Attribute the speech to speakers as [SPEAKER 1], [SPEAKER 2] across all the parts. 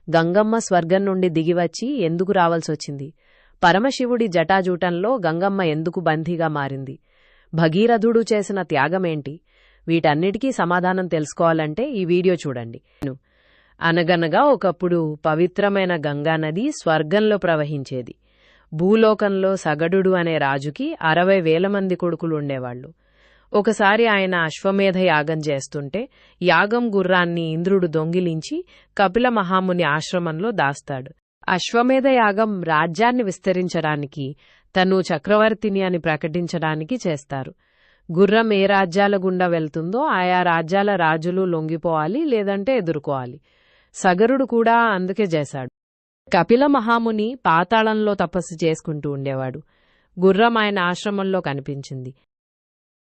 [SPEAKER 1] గంగమ్మ స్వర్గం నుండి దిగివచ్చి ఎందుకు రావాల్సొచ్చింది? పరమశివుడి జటాజూటంలో గంగమ్మ ఎందుకు బందీగా మారింది? భగీరథుడు చేసిన త్యాగమేంటి? వీటన్నిటికీ సమాధానం తెలుసుకోవాలంటే ఈ వీడియో చూడండి. అనగనగా ఒకప్పుడు పవిత్రమైన గంగానది స్వర్గంలో ప్రవహించేది. భూలోకంలో సగడుడు అనే రాజుకి 60,000 మంది కొడుకులు ఉండేవాళ్లు. ఒకసారి ఆయన అశ్వమేధ యాగం చేస్తుంటే యాగం గుర్రాన్ని ఇంద్రుడు దొంగిలించి కపిల మహాముని ఆశ్రమంలో దాస్తాడు. అశ్వమేధ యాగం రాజ్యాన్ని విస్తరించడానికి, తను చక్రవర్తిని అని ప్రకటించడానికి చేస్తారు. గుర్రం ఏ రాజ్యాల గుండా వెళ్తుందో ఆయా రాజ్యాల రాజులు లొంగిపోవాలి, లేదంటే ఎదుర్కోవాలి. సగరుడు కూడా అందుకే చేశాడు. కపిల మహాముని పాతాళంలో తపస్సు చేసుకుంటూ ఉండేవాడు. గుర్రం ఆయన ఆశ్రమంలో కనిపించింది.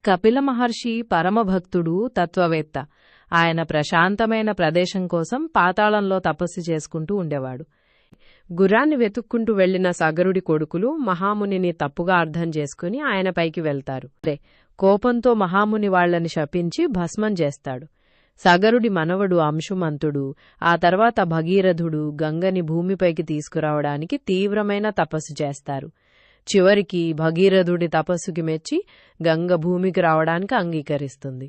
[SPEAKER 1] కపిల మహర్షి పరమభక్తుడు, తత్వవేత్త. ఆయన ప్రశాంతమైన ప్రదేశం కోసం పాతాళంలో తపస్సు చేసుకుంటూ ఉండేవాడు. గుర్రాన్ని వెతుక్కుంటూ వెళ్లిన సగరుడి కొడుకులు మహామునిని తప్పుగా అర్థం చేసుకుని ఆయన పైకి వెళ్తారు. కోపంతో మహాముని వాళ్లని శపించి భస్మం చేస్తాడు. సగరుడి మనవడు అంశుమంతుడు, ఆ తర్వాత భగీరథుడు గంగని భూమిపైకి తీసుకురావడానికి తీవ్రమైన తపస్సు చేస్తారు. చివరికి భగీరథుడి తపస్సుకి మెచ్చి గంగ భూమికి రావడానికి అంగీకరిస్తుంది.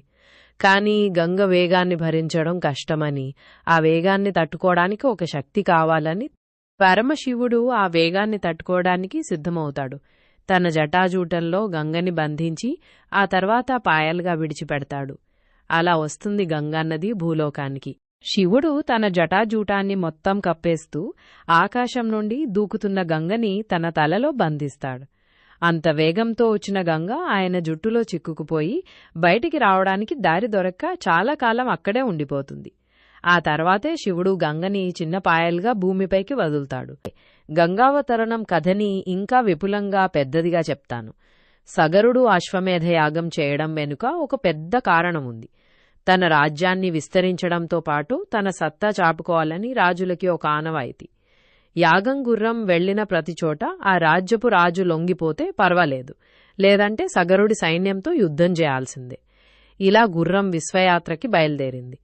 [SPEAKER 1] కాని గంగ వేగాన్ని భరించడం కష్టమని, ఆ వేగాన్ని తట్టుకోవడానికి ఒక శక్తి కావాలని పరమశివుడు ఆ వేగాన్ని తట్టుకోవడానికి సిద్ధమవుతాడు. తన జటాజూటంలో గంగని బంధించి ఆ తర్వాత పాయలుగా విడిచిపెడతాడు. అలా వస్తుంది గంగానది భూలోకానికి. శివుడు తన జటాజూటాన్ని మొత్తం కప్పేస్తూ ఆకాశం నుండి దూకుతున్న గంగని తన తలలో బంధిస్తాడు. అంత వేగంతో వచ్చిన గంగ ఆయన జుట్టులో చిక్కుకుపోయి బయటికి రావడానికి దారి దొరక్క చాలా కాలం అక్కడే ఉండిపోతుంది. ఆ తర్వాతే శివుడు గంగని చిన్న పాయలుగా భూమిపైకి వదులుతాడు. గంగావతరణం కథని ఇంకా విపులంగా పెద్దదిగా చెప్తాను. సగరుడు అశ్వమేధ యాగం చేయడం వెనుక ఒక పెద్ద కారణం ఉంది. తన రాజ్యాన్ని విస్తరించడంతో పాటు తన సత్తా చాపుకోవాలని రాజులకి ఒక ఆనవాయితీ. యాగం గుర్రం వెళ్లిన ప్రతిచోట ఆ రాజ్యపు రాజు లొంగిపోతే పర్వాలేదు, లేదంటే సగరుడి సైన్యంతో యుద్ధం చేయాల్సిందే. ఇలా గుర్రం విశ్వయాత్రకి బయలుదేరింది.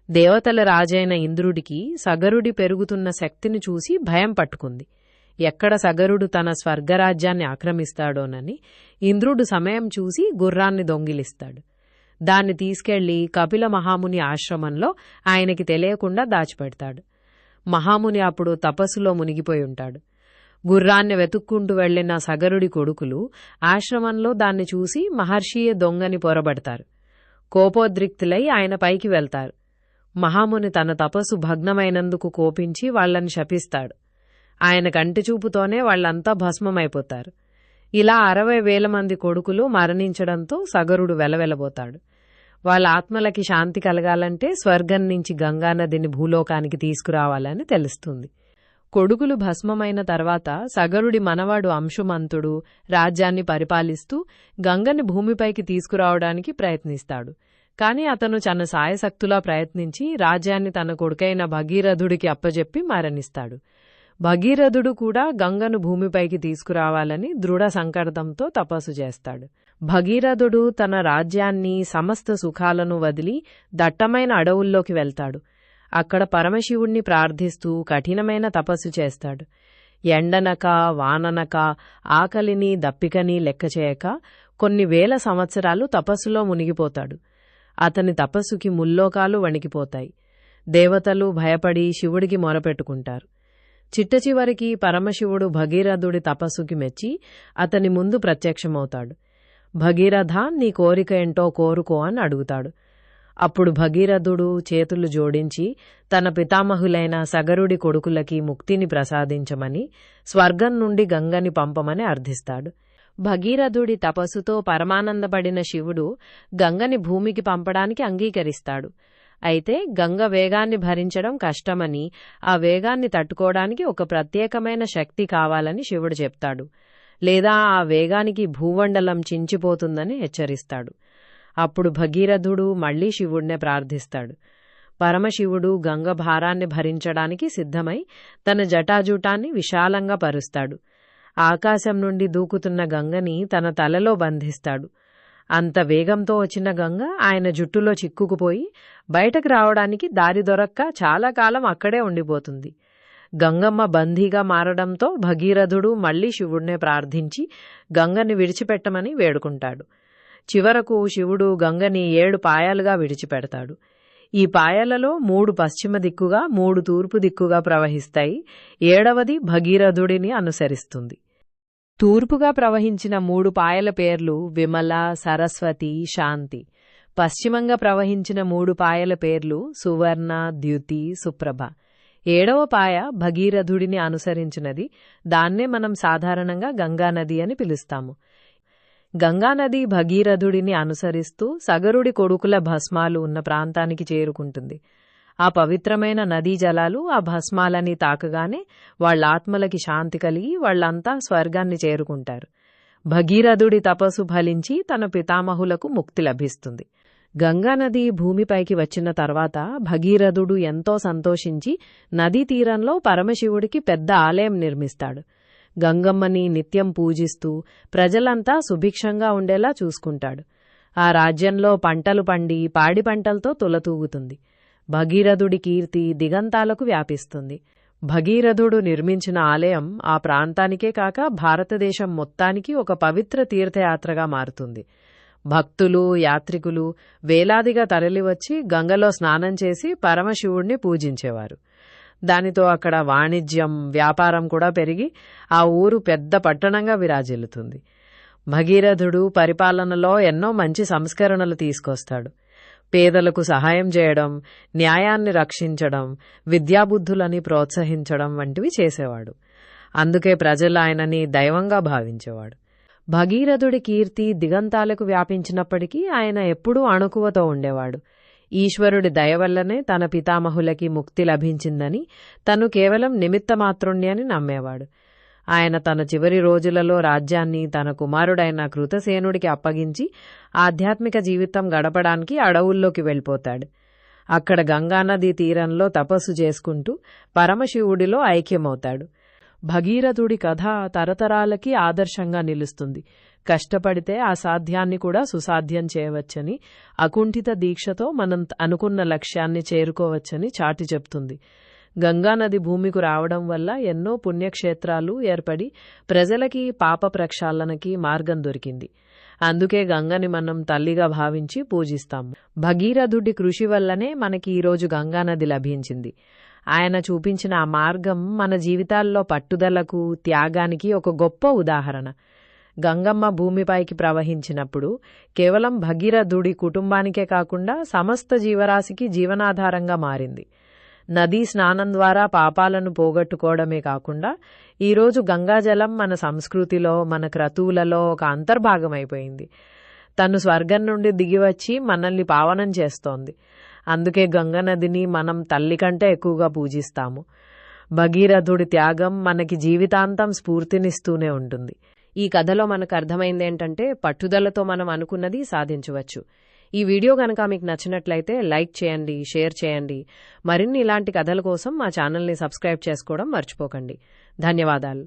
[SPEAKER 1] దేవతల రాజైన ఇంద్రుడికి సగరుడి పెరుగుతున్న శక్తిని చూసి భయం పట్టుకుంది. ఎక్కడ సగరుడు తన స్వర్గరాజ్యాన్ని ఆక్రమిస్తాడోనని ఇంద్రుడు సమయం చూసి గుర్రాన్ని దొంగిలిస్తాడు. దాన్ని తీసుకెళ్లి కపిల మహాముని ఆశ్రమంలో ఆయనకి తెలియకుండా దాచిపెడతాడు. మహాముని అప్పుడు తపస్సులో మునిగిపోయి ఉంటాడు. గుర్రాన్ని వెతుక్కుంటూ వెళ్లిన సగరుడి కొడుకులు ఆశ్రమంలో దాన్ని చూసి మహర్షియే దొంగని పొరబడతారు. కోపోద్రిక్తులై ఆయన పైకి వెళ్తారు. మహాముని తన తపస్సు భగ్నమైనందుకు కోపించి వాళ్లని శపిస్తాడు. ఆయన కంటిచూపుతోనే వాళ్లంతా భస్మమైపోతారు. ఇలా 60,000 మంది కొడుకులు మరణించడంతో సగరుడు వెలవెలబోతాడు. వాళ్ళ ఆత్మలకి శాంతి కలగాలంటే స్వర్గం నుంచి గంగానదిని భూలోకానికి తీసుకురావాలని తెలుస్తుంది. కొడుకులు భస్మమైన తర్వాత సగరుడి మనవాడు అంశుమంతుడు రాజ్యాన్ని పరిపాలిస్తూ గంగని భూమిపైకి తీసుకురావడానికి ప్రయత్నిస్తాడు. కాని అతను తన సాయశక్తులా ప్రయత్నించి రాజ్యాన్ని తన కొడుకైన భగీరథుడికి అప్పజెప్పి మరణిస్తాడు. భగీరథుడు కూడా గంగను భూమిపైకి తీసుకురావాలని దృఢ సంకల్పంతో తపస్సు చేస్తాడు. భగీరథుడు తన రాజ్యాన్ని సమస్త సుఖాలను వదిలి దట్టమైన అడవుల్లోకి వెళ్తాడు. అక్కడ పరమశివుణ్ణి ప్రార్థిస్తూ కఠినమైన తపస్సు చేస్తాడు. ఎండనక వాననక ఆకలిని దప్పికని లెక్కచేయక కొన్ని వేల సంవత్సరాలు తపస్సులో మునిగిపోతాడు. అతని తపస్సుకి ముల్లోకాలు వణికిపోతాయి. దేవతలు భయపడి శివుడికి మొరపెట్టుకుంటారు. చిట్టచివరికి పరమశివుడు భగీరథుడి తపస్సుకి మెచ్చి అతని ముందు ప్రత్యక్షమవుతాడు. భగీరథ, నీ కోరిక ఏంటో కోరుకో అని అడుగుతాడు. అప్పుడు భగీరథుడు చేతులు జోడించి తన పితామహులైన సగరుడి కొడుకులకి ముక్తిని ప్రసాదించమని, స్వర్గం నుండి గంగని పంపమని అర్థిస్తాడు. భగీరథుడి తపస్సుతో పరమానందపడిన శివుడు గంగని భూమికి పంపడానికి అంగీకరిస్తాడు. అయితే గంగ వేగాన్ని భరించడం కష్టమని, ఆ వేగాన్ని తట్టుకోవడానికి ఒక ప్రత్యేకమైన శక్తి కావాలని శివుడు చెప్తాడు. లేదా ఆ వేగానికి భూమండలం చించిపోతుందని హెచ్చరిస్తాడు. అప్పుడు భగీరథుడు మళ్లీ శివుడినే ప్రార్థిస్తాడు. పరమశివుడు గంగ భారాన్ని భరించడానికి సిద్ధమై తన జటాజూటాన్ని విశాలంగా పరుస్తాడు. ఆకాశం నుండి దూకుతున్న గంగని తన తలలో బంధిస్తాడు. అంత వేగంతో వచ్చిన గంగ ఆయన జుట్టులో చిక్కుకుపోయి బయటకు రావడానికి దారి దొరక్క చాలా కాలం అక్కడే ఉండిపోతుంది. గంగమ్మ బందీగా మారడంతో భగీరథుడు మళ్లీ శివుడినే ప్రార్థించి గంగని విడిచిపెట్టమని వేడుకుంటాడు. చివరకు శివుడు గంగని 7 పాయాలుగా విడిచిపెడతాడు. ఈ పాయలలో 3 పశ్చిమ దిక్కుగా 3 తూర్పు దిక్కుగా ప్రవహిస్తాయి. 7వది భగీరథుడిని అనుసరిస్తుంది. తూర్పుగా ప్రవహించిన 3 పాయల పేర్లు విమల, సరస్వతి, శాంతి. పశ్చిమంగా ప్రవహించిన 3 పాయల పేర్లు సువర్ణ, ద్యుతి, సుప్రభ. 7వ పాయ భగీరథుడిని అనుసరించినది. దాన్నే మనం సాధారణంగా గంగానది అని పిలుస్తాము. గంగానది భగీరథుడిని అనుసరిస్తూ సగరుడి కొడుకుల భస్మాలు ఉన్న ప్రాంతానికి చేరుకుంటుంది. ఆ పవిత్రమైన నదీ జలాలు ఆ భస్మాలని తాకగానే వాళ్ల ఆత్మలకి శాంతి కలిగి వాళ్లంతా స్వర్గాన్ని చేరుకుంటారు. భగీరథుడి తపస్సు ఫలించి తన పితామహులకు ముక్తి లభిస్తుంది. గంగానది భూమిపైకి వచ్చిన తర్వాత భగీరథుడు ఎంతో సంతోషించి నదీ తీరంలో పరమశివుడికి పెద్ద ఆలయం నిర్మిస్తాడు. గంగమ్మని నిత్యం పూజిస్తూ ప్రజలంతా సుభిక్షంగా ఉండేలా చూసుకుంటాడు. ఆ రాజ్యంలో పంటలు పండి పాడి పంటలతో తులతూగుతుంది. భగీరథుడి కీర్తి దిగంతాలకు వ్యాపిస్తుంది. భగీరథుడు నిర్మించిన ఆలయం ఆ ప్రాంతానికే కాక భారతదేశం మొత్తానికి ఒక పవిత్ర తీర్థయాత్రగా మారుతుంది. భక్తులు, యాత్రికులు వేలాదిగా తరలివచ్చి గంగలో స్నానం చేసి పరమశివుడిని పూజించేవారు. దానితో అక్కడ వాణిజ్యం, వ్యాపారం కూడా పెరిగి ఆ ఊరు పెద్ద పట్టణంగా విరాజిల్లుతుంది. భగీరథుడు పరిపాలనలో ఎన్నో మంచి సంస్కరణలు తీసుకొస్తాడు. పేదలకు సహాయం చేయడం, న్యాయాన్ని రక్షించడం, విద్యాబుద్ధులని ప్రోత్సహించడం వంటివి చేసేవాడు. అందుకే ప్రజలు ఆయనని దైవంగా భావించేవాడు. భగీరథుడి కీర్తి దిగంతాలకు వ్యాపించినప్పటికీ ఆయన ఎప్పుడూ అణకువతో ఉండేవాడు. ఈశ్వరుడి దయవల్లనే తన పితామహులకి ముక్తి లభించిందని, తను కేవలం నిమిత్తమాత్రుణ్ణి అని నమ్మేవాడు. ఆయన తన చివరి రోజులలో రాజ్యాన్ని తన కుమారుడైన కృతసేనుడికి అప్పగించి ఆధ్యాత్మిక జీవితం గడపడానికి అడవుల్లోకి వెళ్ళిపోతాడు. అక్కడ గంగానదీ తీరంలో తపస్సు చేసుకుంటూ పరమశివుడిలో ఐక్యమవుతాడు. భగీరథుడి కథ తరతరాలకి ఆదర్శంగా నిలుస్తుంది. కష్టపడితే అసాధ్యాన్ని కూడా సుసాధ్యం చేయవచ్చని, అకుంఠిత దీక్షతో మనం అనుకున్న లక్ష్యాన్ని చేరుకోవచ్చని చాటి చెప్తుంది. గంగానది భూమికి రావడం వల్ల ఎన్నో పుణ్యక్షేత్రాలు ఏర్పడి ప్రజలకి పాప ప్రక్షాళనకి మార్గం దొరికింది. అందుకే గంగని మనం తల్లిగా భావించి పూజిస్తాము. భగీరథుడి కృషి వల్లనే మనకి ఈరోజు గంగానది లభించింది. ఆయన చూపించిన ఆ మార్గం మన జీవితాల్లో పట్టుదలకు, త్యాగానికి ఒక గొప్ప ఉదాహరణ. గంగమ్మ భూమిపైకి ప్రవహించినప్పుడు కేవలం భగీరథుడి కుటుంబానికే కాకుండా సమస్త జీవరాశికి జీవనాధారంగా మారింది. నదీ స్నానం ద్వారా పాపాలను పోగొట్టుకోవడమే కాకుండా ఈరోజు గంగాజలం మన సంస్కృతిలో, మన క్రతువులలో ఒక అంతర్భాగమైపోయింది. తను స్వర్గం నుండి దిగివచ్చి మనల్ని పావనం చేస్తోంది. అందుకే గంగానదిని మనం తల్లి కంటే ఎక్కువగా పూజిస్తాము. భగీరథుడి త్యాగం మనకి జీవితాంతం స్ఫూర్తినిస్తూనే ఉంటుంది. ఈ కథలో మనకు అర్థమైందేంటంటే పట్టుదలతో మనం అనుకున్నది సాధించవచ్చు. ఈ వీడియో గనక మీకు నచ్చినట్లయితే లైక్ చేయండి, షేర్ చేయండి. మరిన్ని ఇలాంటి కథల కోసం మా ఛానల్ని సబ్స్క్రైబ్ చేసుకోవడం మర్చిపోకండి. ధన్యవాదాలు.